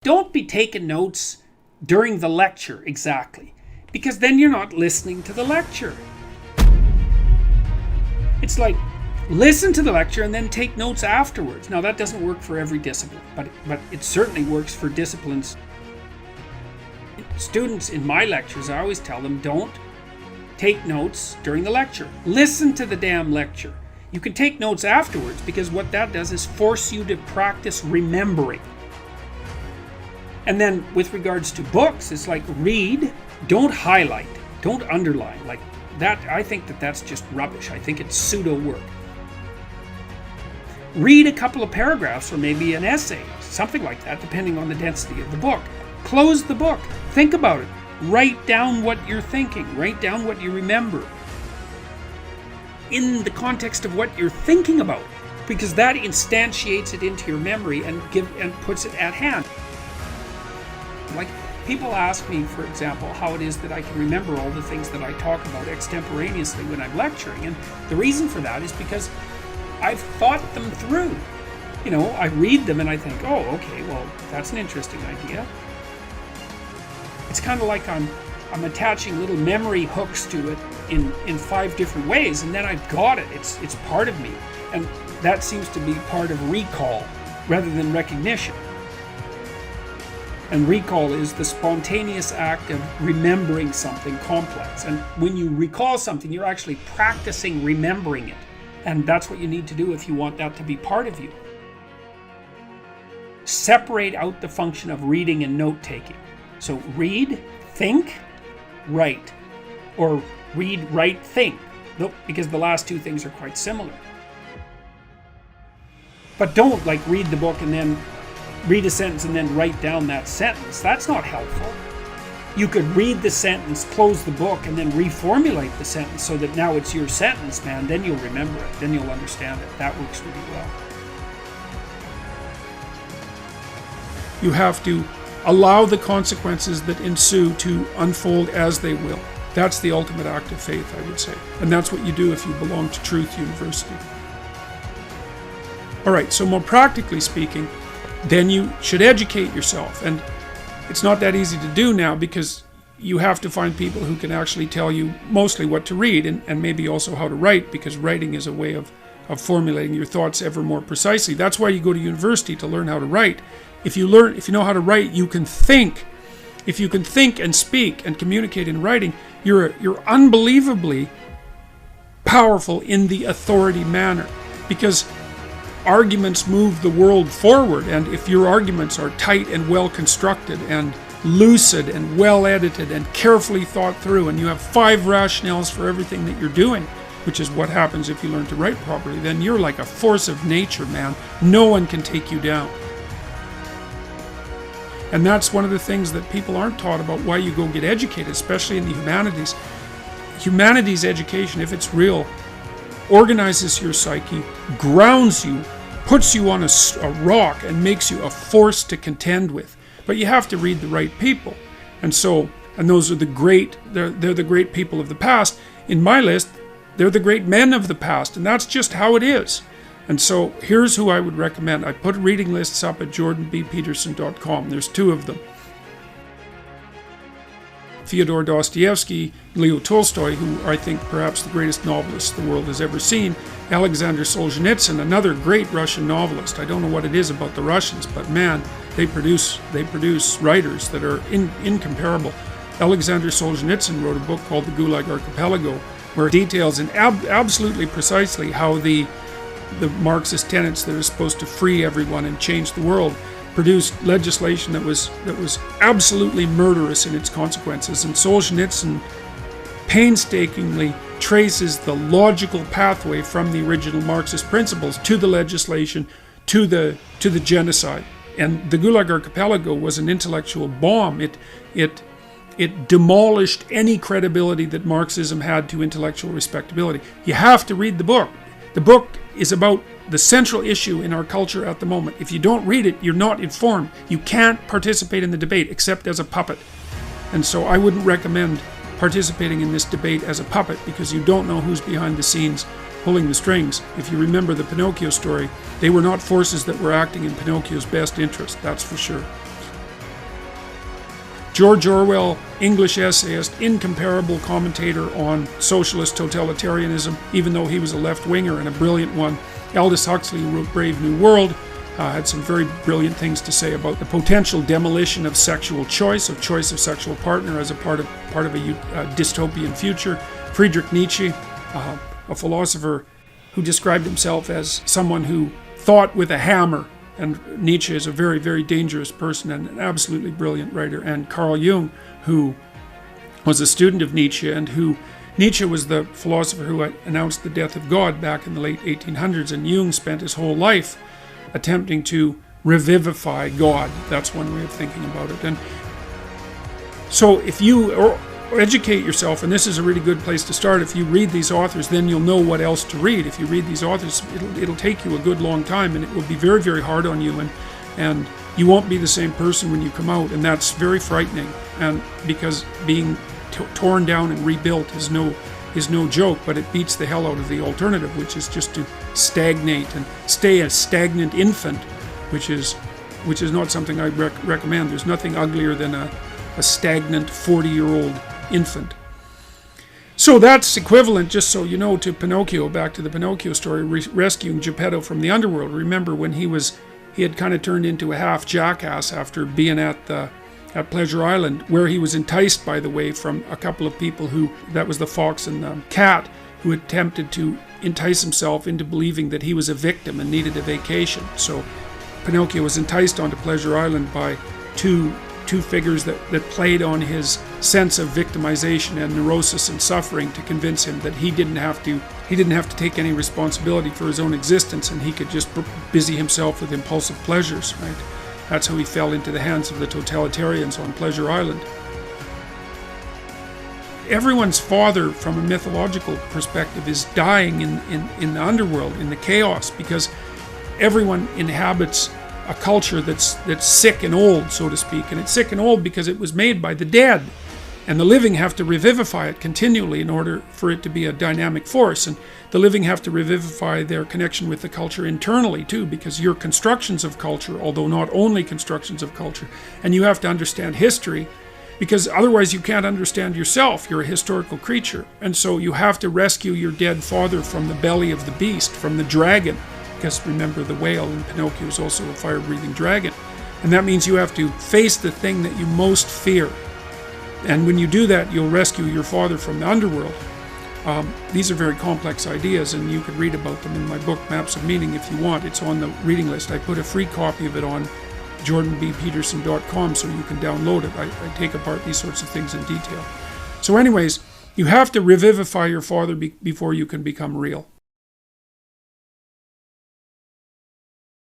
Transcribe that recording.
Don't be taking notes during the lecture exactly, because then you're not listening to the lecture. It's like, listen to the lecture and then take notes afterwards. Now that doesn't work for every discipline, but it certainly works for disciplines. Students in my lectures, I always tell them, don't take notes during the lecture. Listen to the damn lecture. You can take notes afterwards, because what that does is force you to practice remembering. And then with regards to books, it's like, read, don't highlight, don't underline. Like that, I think that's just rubbish. I think it's pseudo work. Read a couple of paragraphs or maybe an essay, something like that, depending on the density of the book. Close the book. Think about it. Write down what you're thinking. Write down what you remember in the context of what you're thinking about, because that instantiates it into your memory and puts it at hand. Like, people ask me, for example, how it is that I can remember all the things that I talk about extemporaneously when I'm lecturing. And the reason for that is because I've thought them through. You know, I read them and I think, oh, okay, well, that's an interesting idea. It's kind of like I'm attaching little memory hooks to it in 5 different ways, and then I've got it. It's part of me. And that seems to be part of recall rather than recognition. And recall is the spontaneous act of remembering something complex. And when you recall something, you're actually practicing remembering it. And that's what you need to do if you want that to be part of you. Separate out the function of reading and note-taking. So read, think, write. Or read, write, think. Because the last 2 things are quite similar. But don't like read the book and then read a sentence and then write down that sentence. That's not helpful. You could read the sentence, close the book, and then reformulate the sentence so that now it's your sentence, man. Then you'll remember it. Then you'll understand it. That works really well. You have to allow the consequences that ensue to unfold as they will. That's the ultimate act of faith, I would say. And that's what you do if you belong to Truth University. All right, so more practically speaking, then you should educate yourself. And it's not that easy to do now, because you have to find people who can actually tell you mostly what to read and maybe also how to write, because writing is a way of formulating your thoughts ever more precisely. That's why you go to university, to learn how to write. If you know how to write, you can think. If you can think and speak and communicate in writing, you're unbelievably powerful in the authority manner, because arguments move the world forward. And if your arguments are tight and well constructed and lucid and well edited and carefully thought through, and you have 5 rationales for everything that you're doing, which is what happens if you learn to write properly, then you're like a force of nature, man. No one can take you down. And that's one of the things that people aren't taught about why you go get educated, especially in the humanities. Humanities education, if it's real, organizes your psyche, grounds you, puts you on a rock, and makes you a force to contend with. But you have to read the right people. And those are the great, they're the great people of the past. In my list, they're the great men of the past, and that's just how it is. And so here's who I would recommend. I put reading lists up at jordanbpeterson.com. There's 2 of them. Fyodor Dostoevsky, Leo Tolstoy, who I think perhaps the greatest novelist the world has ever seen, Alexander Solzhenitsyn, another great Russian novelist. I don't know what it is about the Russians, but man, they produce writers that are incomparable. Alexander Solzhenitsyn wrote a book called The Gulag Archipelago, where it details absolutely precisely how the Marxist tenets that are supposed to free everyone and change the world produced legislation that was absolutely murderous in its consequences. And Solzhenitsyn painstakingly traces the logical pathway from the original Marxist principles to the legislation, to the genocide. And the Gulag Archipelago was an intellectual bomb. It demolished any credibility that Marxism had to intellectual respectability. You have to read the book. The book is about the central issue in our culture at the moment. If you don't read it, you're not informed. You can't participate in the debate except as a puppet. And so I wouldn't recommend participating in this debate as a puppet, because you don't know who's behind the scenes pulling the strings. If you remember the Pinocchio story, they were not forces that were acting in Pinocchio's best interest, that's for sure. George Orwell, English essayist, incomparable commentator on socialist totalitarianism, even though he was a left-winger and a brilliant one. Aldous Huxley, who wrote Brave New World, had some very brilliant things to say about the potential demolition of sexual choice, of choice of sexual partner as a part of a dystopian future. Friedrich Nietzsche, a philosopher who described himself as someone who thought with a hammer, and Nietzsche is a very, very dangerous person and an absolutely brilliant writer. And Carl Jung, who was a student of Nietzsche, and who Nietzsche was the philosopher who announced the death of God back in the late 1800s, and Jung spent his whole life attempting to revivify God. That's one way of thinking about it. And so if you educate yourself, and this is a really good place to start, if you read these authors, then you'll know what else to read. If you read these authors, it'll take you a good long time, and it will be very, very hard on you, and you won't be the same person when you come out, and that's very frightening. And because being torn down and rebuilt is no joke, but it beats the hell out of the alternative, which is just to stagnate and stay a stagnant infant, which is not something I recommend. There's nothing uglier than a stagnant 40-year-old infant. So that's equivalent, just so you know, to Pinocchio, back to the Pinocchio story, rescuing Geppetto from the underworld. Remember when he had kind of turned into a half jackass after being at Pleasure Island, where he was enticed, by the way, from a couple of people that was the fox and the cat, who attempted to entice himself into believing that he was a victim and needed a vacation. So Pinocchio was enticed onto Pleasure Island by two figures that played on his sense of victimization and neurosis and suffering to convince him that he didn't have to take any responsibility for his own existence, and he could just busy himself with impulsive pleasures, right? That's how he fell into the hands of the totalitarians on Pleasure Island. Everyone's father, from a mythological perspective, is dying in the underworld, in the chaos, because everyone inhabits a culture that's sick and old, so to speak. And it's sick and old because it was made by the dead. And the living have to revivify it continually in order for it to be a dynamic force. And the living have to revivify their connection with the culture internally too, because you're constructions of culture, although not only constructions of culture. And you have to understand history, because otherwise you can't understand yourself. You're a historical creature. And so you have to rescue your dead father from the belly of the beast, from the dragon. Because remember, the whale in Pinocchio is also a fire-breathing dragon. And that means you have to face the thing that you most fear. And when you do that, you'll rescue your father from the underworld. These are very complex ideas, and you can read about them in my book, Maps of Meaning, if you want. It's on the reading list. I put a free copy of it on jordanbpeterson.com so you can download it. I take apart these sorts of things in detail. So anyways, you have to revivify your father before you can become real.